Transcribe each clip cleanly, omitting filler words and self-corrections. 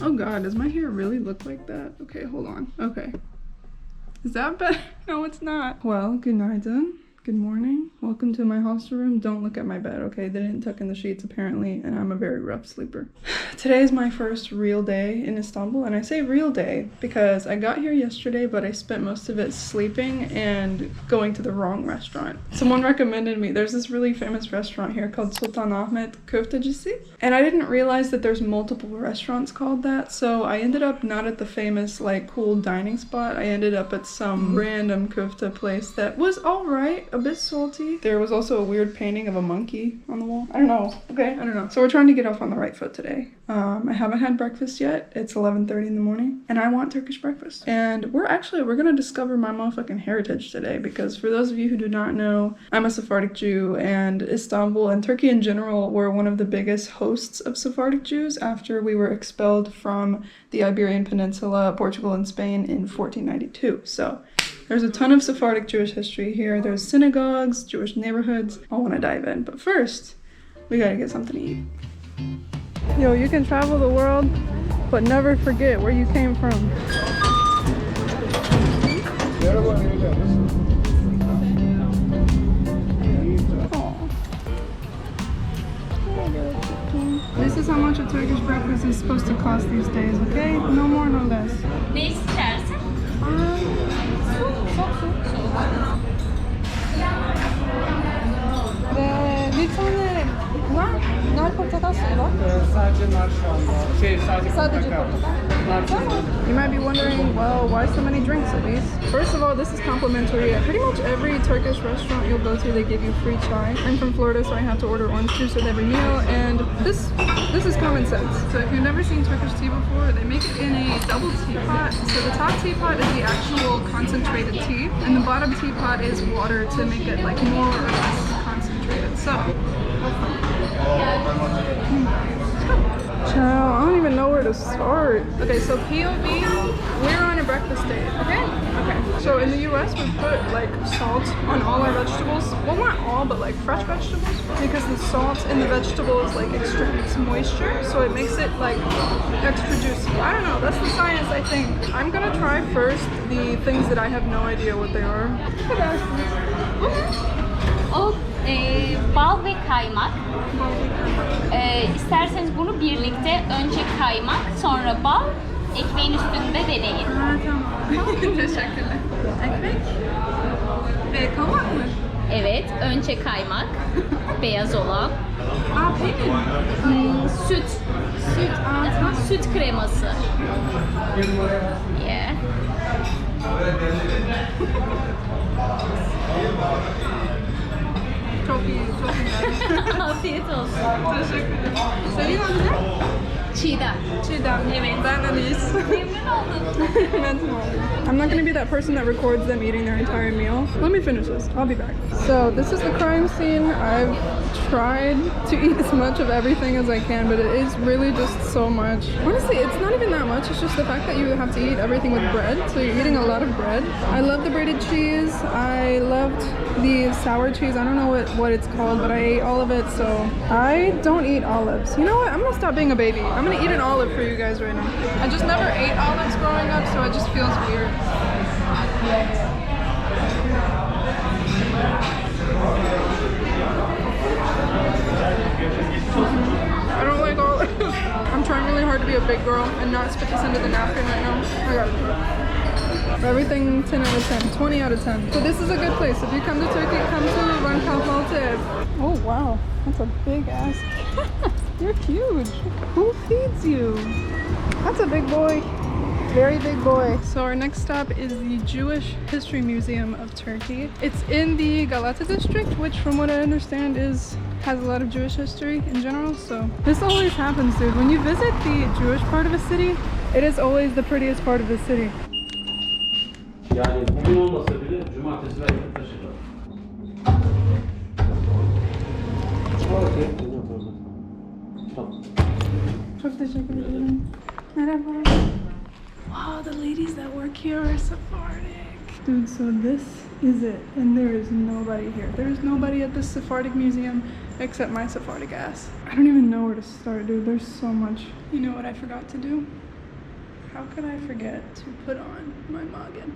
Oh god, does my hair really look like that? Okay, hold on. Okay. Is that better? No, it's not. Well, good night then. Good morning. Welcome to my hostel room. Don't look at my bed, okay? They didn't tuck in the sheets apparently, and I'm a very rough sleeper. Today is my first real day in Istanbul, and I say real day because I got here yesterday, but I spent most of it sleeping and going to the wrong restaurant. Someone recommended me, there's this really famous restaurant here called Sultanahmet Köftecisi, and I didn't realize that there's multiple restaurants called that, so I ended up not at the famous, like, cool dining spot. I ended up at some random köfte place that was alright. A bit salty. There was also a weird painting of a monkey on the wall. I don't know. Okay, I don't know. So we're trying to get off on the right foot today. I haven't had breakfast yet. It's 11:30 in the morning and I want Turkish breakfast. And we're gonna discover my motherfucking heritage today because for those of you who do not know, I'm a Sephardic Jew and Istanbul and Turkey in general were one of the biggest hosts of Sephardic Jews after we were expelled from the Iberian Peninsula, Portugal and Spain in 1492. So there's a ton of Sephardic Jewish history here. There's synagogues, Jewish neighborhoods. I want to dive in. But first, we gotta get something to eat. Yo, you can travel the world, but never forget where you came from. This is how much a Turkish breakfast is supposed to cost these days, okay? No more, no less. Ne istersin? Ve bir tane nar portakal suyu var. Sadece nar şu anda. Sadece portakal. You might be wondering, well, why so many drinks at least? First of all, this is complimentary. At pretty much every Turkish restaurant you'll go to, they give you free chai. I'm from Florida, so I have to order orange juice with every meal, and this is common sense. So if you've never seen Turkish tea before, they make it in a double teapot. So the top teapot is the actual concentrated tea, and the bottom teapot is water to make it like more or less concentrated. So, child, I don't even know where to start. Okay, so POV, we're on a breakfast date, okay? Okay. So in the US, we put like salt on all our vegetables. Well, not all, but like fresh vegetables. Because the salt in the vegetables like extracts moisture, so it makes it like extra juicy. I don't know, that's the science, I think. I'm gonna try first the things that I have no idea what they are. O bal ve kaymak. İsterseniz bunu birlikte önce kaymak, sonra bal, ekmeğin üstünde deneyin. Ha, tamam. Teşekkürler. Ekmek ve kaymak mı? Evet, önce kaymak, beyaz olan. Aa, peynir. Süt. Süt, tamam. Süt kreması. Yeah. Çok iyi, çok iyi. Afiyet olsun. Teşekkür ederim. Senin adın ne? Çiğdem. Çiğdem. Evet. Ben Elise. Memnun oldum. I'm not gonna be that person that records them eating their entire meal. Let me finish this. I'll be back. So this is the crime scene. I've tried to eat as much of everything as I can, but it is really just so much. Honestly, it's not even that much. It's just the fact that you have to eat everything with bread. So you're eating a lot of bread. I love the braided cheese. I loved the sour cheese. I don't know what it's called, but I ate all of it. So I don't eat olives. You know what? I'm gonna stop being a baby. I'm gonna eat an olive for you guys right now. I just never ate olives growing up, so it just feels weird. I don't like olives. I'm trying really hard to be a big girl and not spit this into the napkin right now. I gotta do it. Everything 10 out of 10, 20 out of 10. So this is a good place. If you come to Turkey, come to Van Kahvaltı. Oh wow, that's a big ass. You're huge. Who feeds you? That's a big boy. Very big boy. So our next stop is the Jewish History Museum of Turkey. It's in the Galata district, which from what I understand has a lot of Jewish history in general. So this always happens, dude. When you visit the Jewish part of a city, it is always the prettiest part of the city. Yani bugün olmasa bile cumartesi belki taşıdı. Çok teşekkür ederim. Merhaba. Wow, the ladies that work here are Sephardic. Dude, so this is it, and there is nobody here. There is nobody at this Sephardic museum. except my Sephardic ass. I don't even know where to start, dude. There's so much. You know what I forgot to do? How could I forget to put on my magen?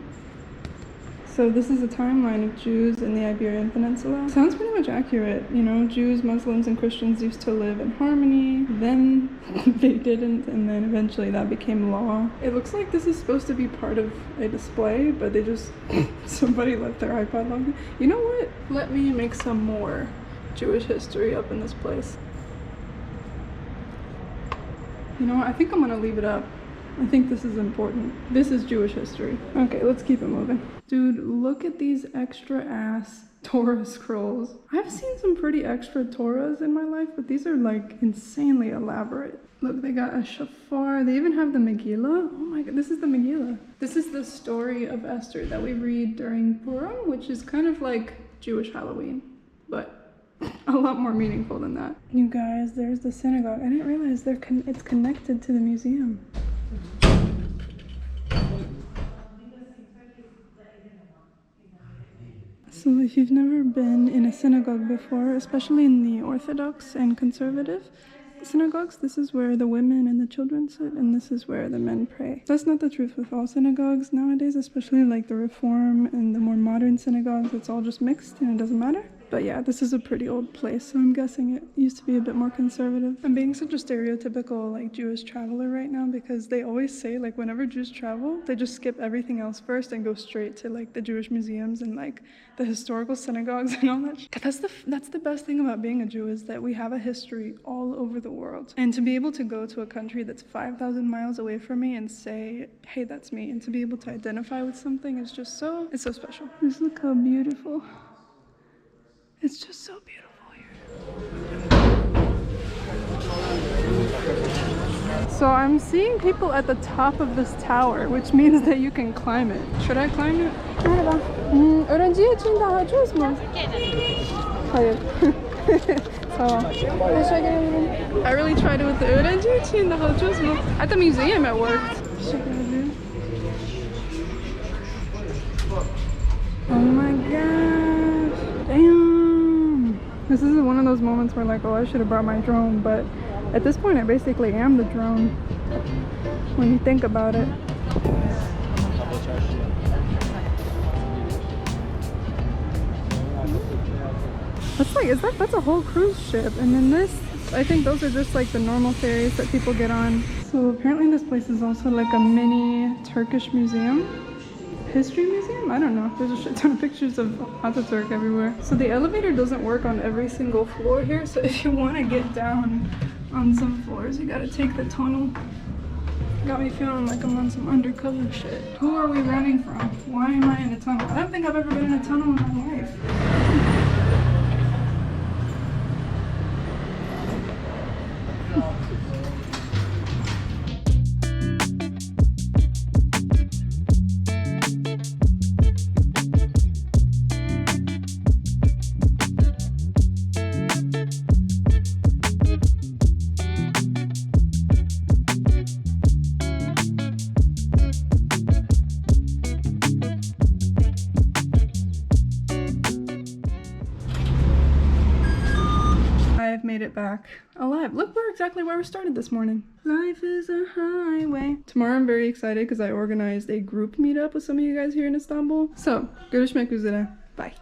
So this is a timeline of Jews in the Iberian Peninsula. Sounds pretty much accurate, you know, Jews, Muslims, and Christians used to live in harmony, then they didn't, and then eventually that became law. It looks like this is supposed to be part of a display, but they just, somebody left their iPod logged in. You know what? Let me make some more Jewish history up in this place. You know what? I think I'm gonna leave it up. I think this is important. This is Jewish history. Okay, let's keep it moving. Dude, look at these extra ass Torah scrolls. I've seen some pretty extra Torahs in my life, but these are like insanely elaborate. Look, they got a shofar. They even have the Megillah. Oh my god, this is the Megillah. This is the story of Esther that we read during Purim, which is kind of like Jewish Halloween, but a lot more meaningful than that. You guys, there's the synagogue. I didn't realize it's connected to the museum. So if you've never been in a synagogue before, especially in the Orthodox and conservative synagogues, this is where the women and the children sit, and this is where the men pray. That's not the truth with all synagogues nowadays, especially like the Reform and the more modern synagogues. It's all just mixed and it doesn't matter. But yeah, this is a pretty old place, so I'm guessing it used to be a bit more conservative. I'm being such a stereotypical like Jewish traveler right now because they always say like whenever Jews travel, they just skip everything else first and go straight to like the Jewish museums and like the historical synagogues and all that. That's the best thing about being a Jew is that we have a history all over the world. And to be able to go to a country that's 5,000 miles away from me and say, hey, that's me, and to be able to identify with something is just it's so special. Just look how beautiful. It's just so beautiful here. So I'm seeing people at the top of this tower, which means that you can climb it. Should I climb it? öğrenci için daha ucuz mu? Hayır. Tamam. Aşağı gelebilirim. I really tried it with the öğrenci için daha ucuz mu? At the museum it worked. Oh my gosh. Damn. This is one of those moments where like, oh, I should have brought my drone, but at this point I basically am the drone when you think about it. That's like, that's a whole cruise ship, and then this, I think those are just like the normal ferries that people get on. So apparently this place is also like a mini Turkish museum. History museum? I don't know. There's a shit ton of pictures of Ataturk everywhere. So the elevator doesn't work on every single floor here, so if you want to get down on some floors, you gotta take the tunnel. Got me feeling like I'm on some undercover shit. Who are we running from? Why am I in a tunnel? I don't think I've ever been in a tunnel in my life. Made it back alive. Look, we're exactly where we started this morning. Life is a highway. Tomorrow I'm very excited because I organized a group meetup with some of you guys here in Istanbul. So, görüşmek üzere. Bye.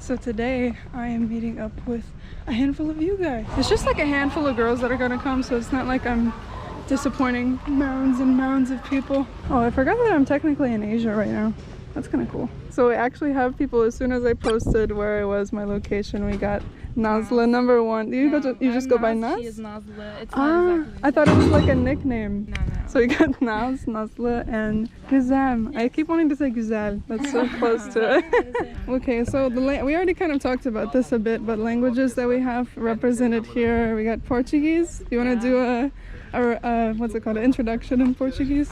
So today I am meeting up with a handful of you guys. It's just like a handful of girls that are gonna come, so it's not like I'm disappointing mounds and mounds of people. Oh, I forgot that I'm technically in Asia right now. That's kind of cool. So we actually have people, as soon as I posted where I was, my location, we got Nazlı #1. You just go by Naz? She is Nazlı. It's not exactly. I thought it was like a nickname. No. So we got Naz, Nazlı, and Güzel. I keep wanting to say Güzel. That's so close to it. Okay, so we already kind of talked about this a bit, but languages that we have represented here, we got Portuguese. Do you want to do a what's it called, an introduction in Portuguese?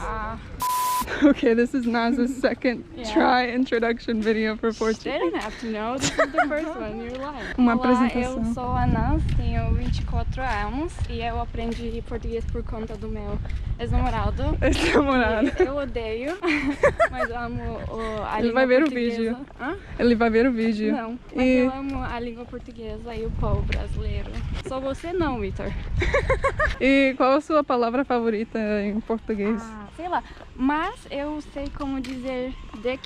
Okay, this is Naz's second try introduction video for They Portuguese. don't have to know. This is the first one. You're lying. Uma Olá, eu apresentação. sou a Naz, tenho 24 anos e eu aprendi português por conta do meu ex-namorado. Ex-namorado. Eu odeio, mas amo a Ele língua vai ver o portuguesa. vídeo. Hã? Ele vai ver o vídeo. Não, mas E- eu amo a língua portuguesa e o povo brasileiro. Só você não, Vitor. E qual a sua palavra favorita em português? Sei lá, mas eu sei como dizer dick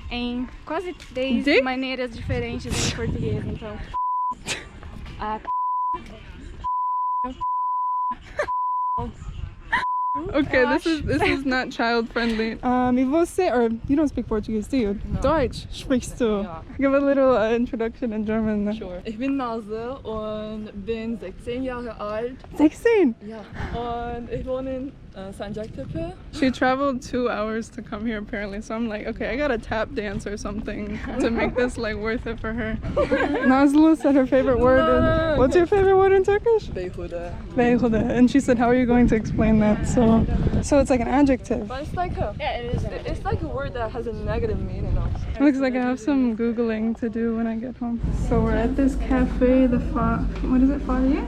em quase 10 Dick? maneiras diferentes em português, então. Okay, eu this is not child friendly. E você, or you don't speak Portuguese, do you? No. Deutsch sprichst du? Ja. Give a little introduction in German. Sure. Ich bin Nase und bin 16 Jahre alt. 16. Ja. Und ich wohne in Sancaktepe. She traveled 2 hours to come here apparently, so I'm like, okay, I gotta tap dance or something to make this like worth it for her. Nazlı said her favorite word. What's your favorite word in Turkish? Beyhude. Beyhude. And she said, how are you going to explain that? So it's like an adjective. But it's like a it's like a word that has a negative meaning also. Looks like I have some Googling to do when I get home. So we're at this cafe, the what is it, Fariye?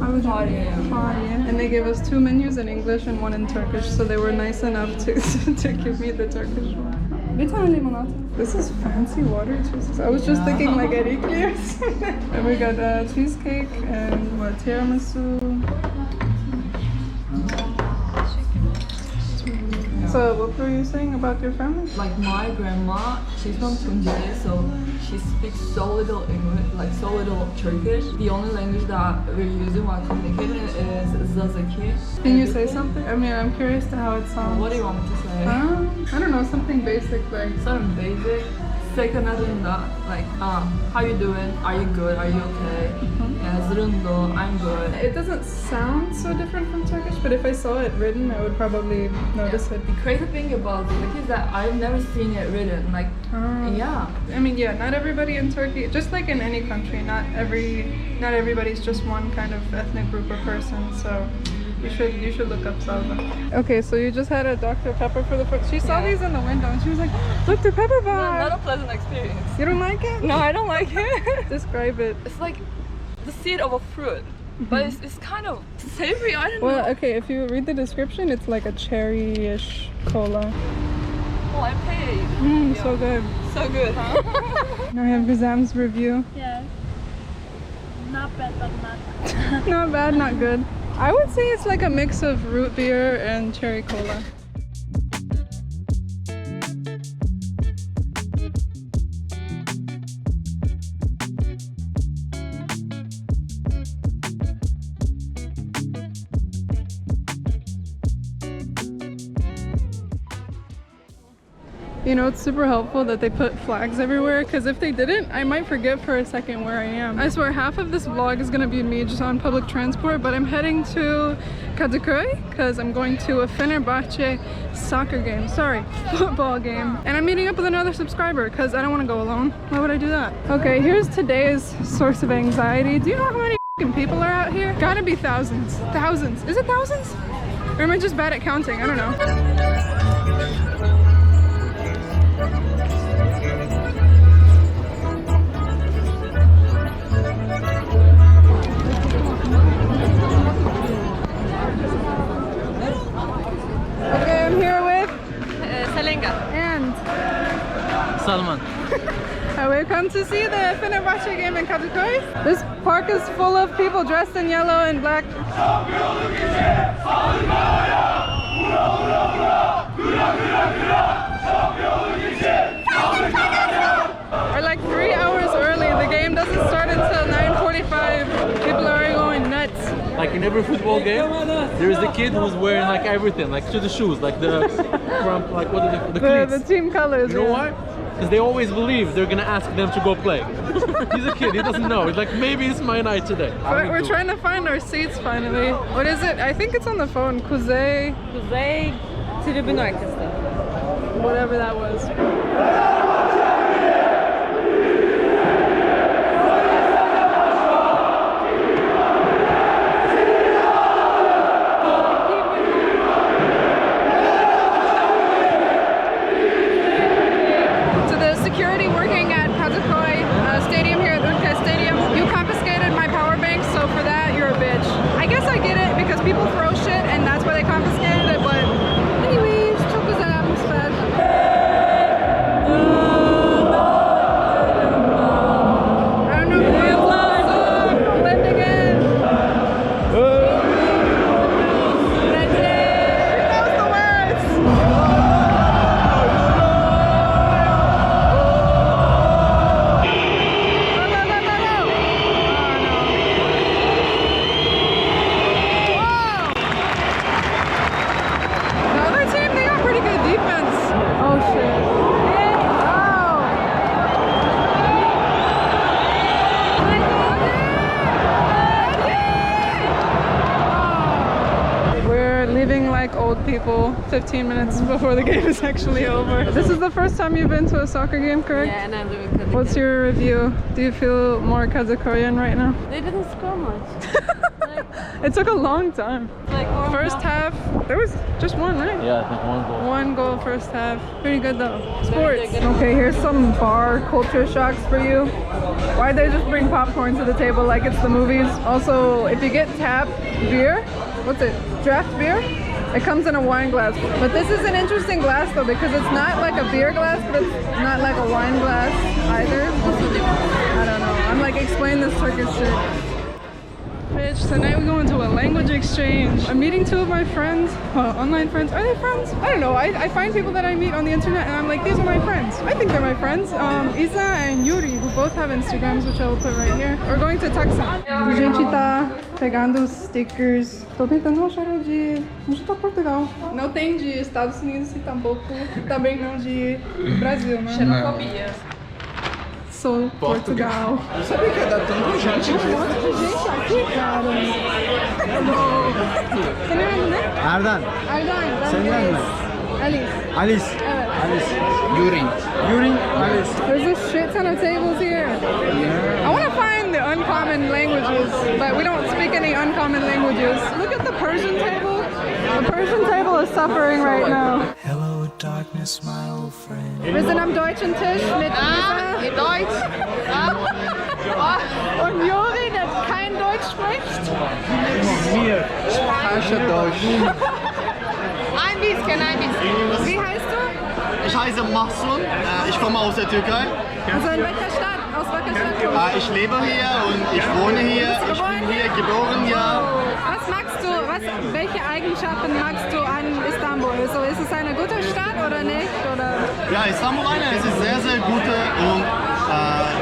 How would you Fariye. Fariye. And they gave us 2 menus in English and 1 in Turkish, so they were nice enough to give me the Turkish one. Bir tane limonata. This is fancy water, Jesus. I was just thinking like erikli or something. And we got cheesecake and what, tiramisu. So what were you saying about your family? Like my grandma, she's from Tunceli, so she speaks so little English, like so little Turkish. The only language that we're using while communicating is Zazaki. Can you say something? I mean, I'm curious to how it sounds. What do you want me to say? I don't know, something basic like. Something basic. Second like, how you doing? Are you good? Are you okay? Yeah, I'm good. It doesn't sound so different from Turkish, but if I saw it written, I would probably notice it. The crazy thing about Zazaki is that I've never seen it written. Like, yeah. I mean, yeah, not everybody in Turkey, just like in any country, not everybody's just one kind of ethnic group or person. So you should look up Salva. Okay, so you just had a Dr. Pepper for the first. She saw these in the window and she was like, Dr. Pepper bar. Not a pleasant experience. You don't like it? No, I don't like it. Describe it. It's like the seed of a fruit, but it's kind of savory. I don't know. Well, okay, if you read the description, it's like a cherry-ish cola. Well, I paid. So good. So good, huh? Now I have Gizem's review. Yeah. Not bad, but not. Not bad, not good. I would say it's like a mix of root beer and cherry cola. You know, it's super helpful that they put flags everywhere, because if they didn't, I might forget for a second where I am. I swear half of this vlog is gonna be me just on public transport, but I'm heading to Kadıköy because I'm going to a Fenerbahce soccer game. Sorry, football game. And I'm meeting up with another subscriber because I don't want to go alone. Why would I do that? Okay, here's today's source of anxiety. Do you know how many f***ing people are out here? Gotta be thousands. Thousands. Is it thousands? Or am I just bad at counting? I don't know. Okay, I'm here with Selenga. and Salman. we've come to see the Fenerbahce game in Kadıköy. This park is full of people dressed in yellow and black. We're like 3 hours early. The game doesn't start until 9:45. People are going nuts. Like in every football game, there's the kid who's wearing like everything, like to the shoes, like the from like what are the cleats. The team colors. You know yeah. why? Because they always believe they're gonna ask them to go play. He's a kid, he doesn't know. He's like, maybe it's my night today. We're trying to find our seats finally. What is it? I think it's on the phone. Kuzey, Tribün arkası. whatever that was. leaving like old people 15 minutes before the game is actually over. This is the first time you've been to a soccer game, correct? Yeah, and I live in Kazakhstan. What's your review? Do you feel more Kazakhstan right now? They didn't score much. It took a long time. Like First half, there was just one, right? Yeah, I think one goal. One goal first half. Pretty good though. Sports. Okay, here's some bar culture shocks for you. Why'd they just bring popcorn to the table like it's the movies? Also, if you get tap beer, what's it? Draft beer? It comes in a wine glass. But this is an interesting glass though because it's not like a beer glass, but it's not like a wine glass either. I don't know. I'm like explaining this Turkish shit. Bitch, tonight we're going to a language exchange. I'm meeting two of my friends, online friends. Are they friends? I don't know. I find people that I meet on the internet and I'm like, these are my friends. I think they're my friends. Isa and Yuri, who both have Instagrams, which I will put right here. We're going to Taksim. A gente tá pegando os stickers. Tô tentando achar o de onde tá Portugal. Não tem de Estados Unidos e tampouco também não de Brasil, né? Xenofobia. Sou Portugal. Eu sabia que ia dar tanta gente. Um monte de gente aqui, cara. Senin adın ne? Erdan. Erdan. Ben Senin adın ne? Alice. Alice. Evet. Alice. Yuri. Yuri. Alice. There's a shit ton of tables here. I want to find the uncommon languages, but we don't speak any uncommon languages. Look at the Persian table. The Persian table is suffering right now. Hello, darkness, my old friend. Wir sind am deutschen Tisch mit Lisa. Deutsch. Und Juri, der kein Deutsch spricht. Acha Deutsch. Ein bisschen. Wie heißt du? Ich heiße Mahsun, ich komme aus der Türkei. Also in welcher Stadt? Aus welcher Stadt kommst du? Ich lebe hier und ich wohne hier. Ich bin hier geboren, ja. Was magst du, welche Eigenschaften magst du an Istanbul? So, ist es eine gute Stadt oder nicht? Oder? Ja, Istanbul es ist sehr, sehr gut und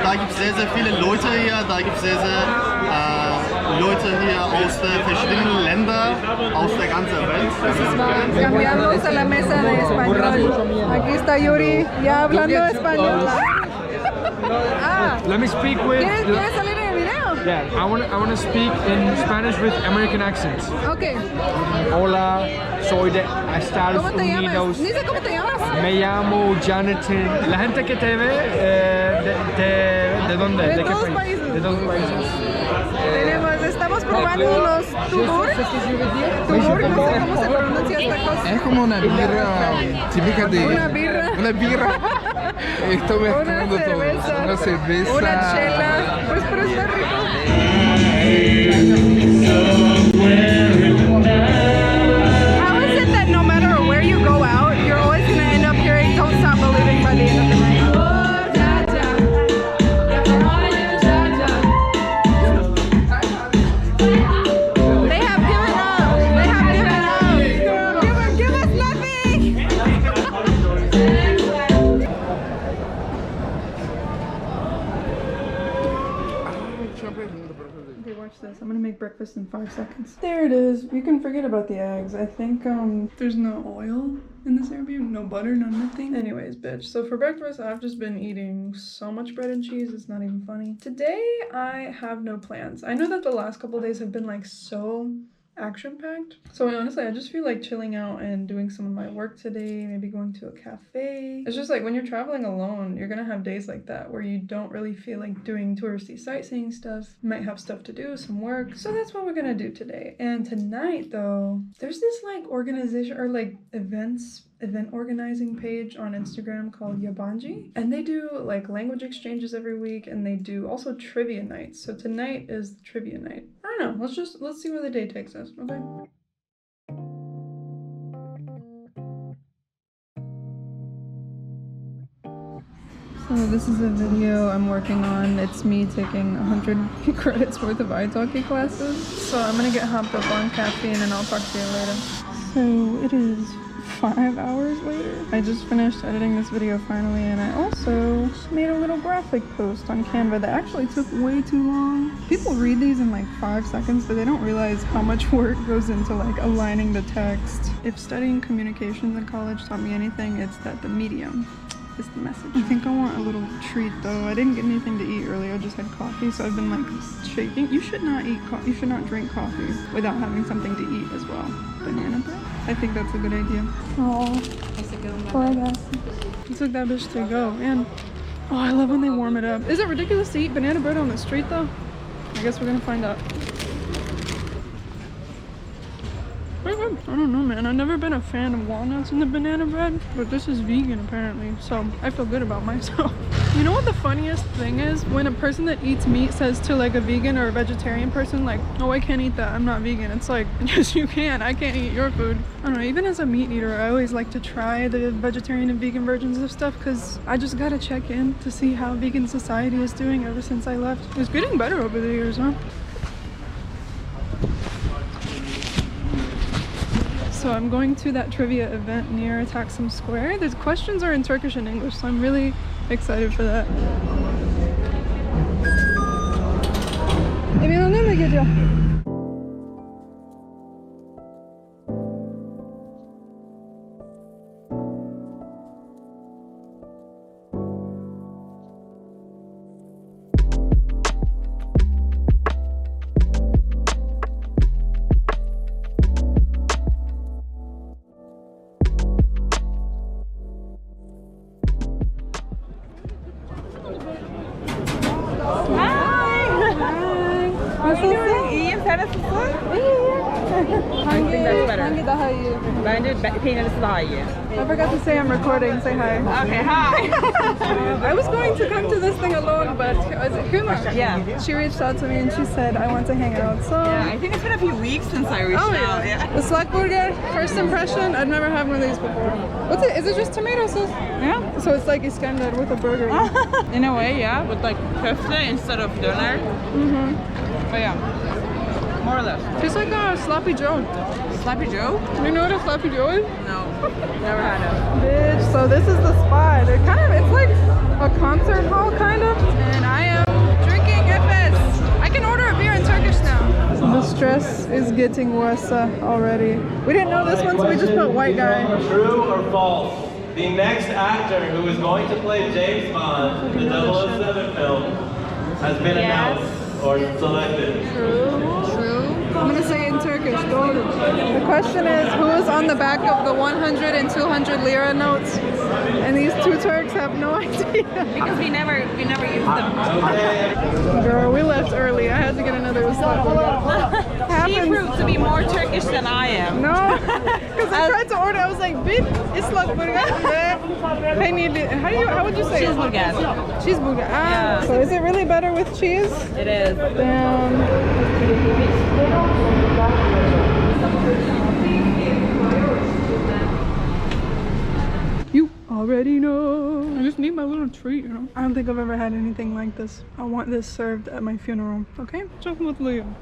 da gibt es sehr, sehr viele Leute hier. Da gibt es sehr, sehr Leute hier aus verschiedenen Ländern, aus der ganzen Welt. Cambiamos a la mesa de español. Aquí está Yuri, ya hablando español. Let me speak with. ¿Quieres salir en el video? Yeah, I want to speak in Spanish with American accents. Okay. Hola, soy de Estados ¿Cómo te llamas? Unidos. Dice cómo te llamas. Me llamo Jonathan. La gente que te ve, ¿de dónde? De qué todos país? países. De todos países. Estamos probando los tubur. Tubur, no sé cómo se pronuncia esta cosa. Es como una birra típica de... Una birra. Una birra. Estoy mezclando todo. Una cerveza. Una chela. Pues pero está rico. How is it that no matter where you go out, you're always going to end up hearing Don't Stop Believing by the end of the night? They have given up. They have given up. Give us nothing. Okay, watch this. I'm gonna make breakfast in 5 seconds. There it is. You can forget about the eggs. I think there's no oil in this Airbnb, no butter, no nothing. Anyways, bitch. So for breakfast, I've just been eating so much bread and cheese. It's not even funny. Today, I have no plans. I know that the last couple days have been like so action-packed. So honestly, I just feel like chilling out and doing some of my work today, maybe going to a cafe. It's just like when you're traveling alone, you're gonna have days like that where you don't really feel like doing touristy sightseeing stuff. You might have stuff to do, some work. So that's what we're gonna do today. And tonight though, there's this like organization or like event organizing page on Instagram called Yabanji, and they do like language exchanges every week, and they do also trivia nights. So tonight is the trivia night. I don't know, let's see where the day takes us, okay? So this is a video I'm working on. It's me taking 100 credits worth of italki classes. So I'm gonna get hopped up on caffeine and I'll talk to you later. So it is 5 hours later. I just finished editing this video finally, and I also made a little graphic post on Canva that actually took way too long. People read these in like 5 seconds, but they don't realize how much work goes into like aligning the text. If studying communications in college taught me anything, it's that the medium is the message. I think I want a little treat though. I didn't get anything to eat earlier. I just had coffee, so I've been like shaking. You should not eat you should not drink coffee without having something to eat as well. Banana bread? I think that's a good idea. Oh, poor guys. It took that bitch to go, and oh, I love when they warm it up. Is it ridiculous to eat banana bread on the street though? I guess we're gonna find out. Pretty good. I don't know, man. I've never been a fan of walnuts in the banana bread, but this is vegan apparently, so I feel good about myself. You know what the funniest thing is? When a person that eats meat says to like a vegan or a vegetarian person like, oh, I can't eat that, I'm not vegan. It's like, yes you can, I can't eat your food. I don't know, even as a meat eater, I always like to try the vegetarian and vegan versions of stuff because I just gotta check in to see how vegan society is doing ever since I left. It's getting better over the years, huh? So I'm going to that trivia event near Taksim Square. The questions are in Turkish and English, so I'm really excited for that. Emin ne geliyor? İyiyim, sen nasılsın? Hangi daha iyi? Bence peynirlisi daha iyi. I forgot to say I'm recording. Say hi. Okay, hi. I was going to come to this thing alone, but was it Huma? Yeah. She reached out to me and she said I want to hang out. So I think it's been a few weeks since I reached out. Yeah. The Slack Burger, first impression. I've never had one of these before. What's it? Is it just tomato sauce? Yeah. So it's like Iskandar with a burger. In a way, yeah, with like köfte instead of döner. But yeah, more or less. Just like a Sloppy Joe. Sloppy Joe? You know what a Sloppy Joe is? No, never had it. Bitch, so this is the spot. It's like a concert hall kind of, and I am drinking Efes. I can order a beer in Turkish now. The stress is getting worse already. We didn't know this one, so we just put white guy. True or false? The next actor who is going to play James Bond in the 007 film has been announced or selected. True. I'm gonna say it in Turkish. Doğru. The question is, who is on the back of the 100 and 200 lira notes? And these two Turks have no idea. Because we never use them. Girl, we left early. I had to get another She proved to be more Turkish than I am. No, because I tried to order. I was like, "Bit, Islak burger." How would you say? Cheeseburger. Cheeseburger. Ah. So is it really better with cheese? It is. Damn. You already know. I just need my little treat, you know. I don't think I've ever had anything like this. I want this served at my funeral. Okay? Çok mutluyum.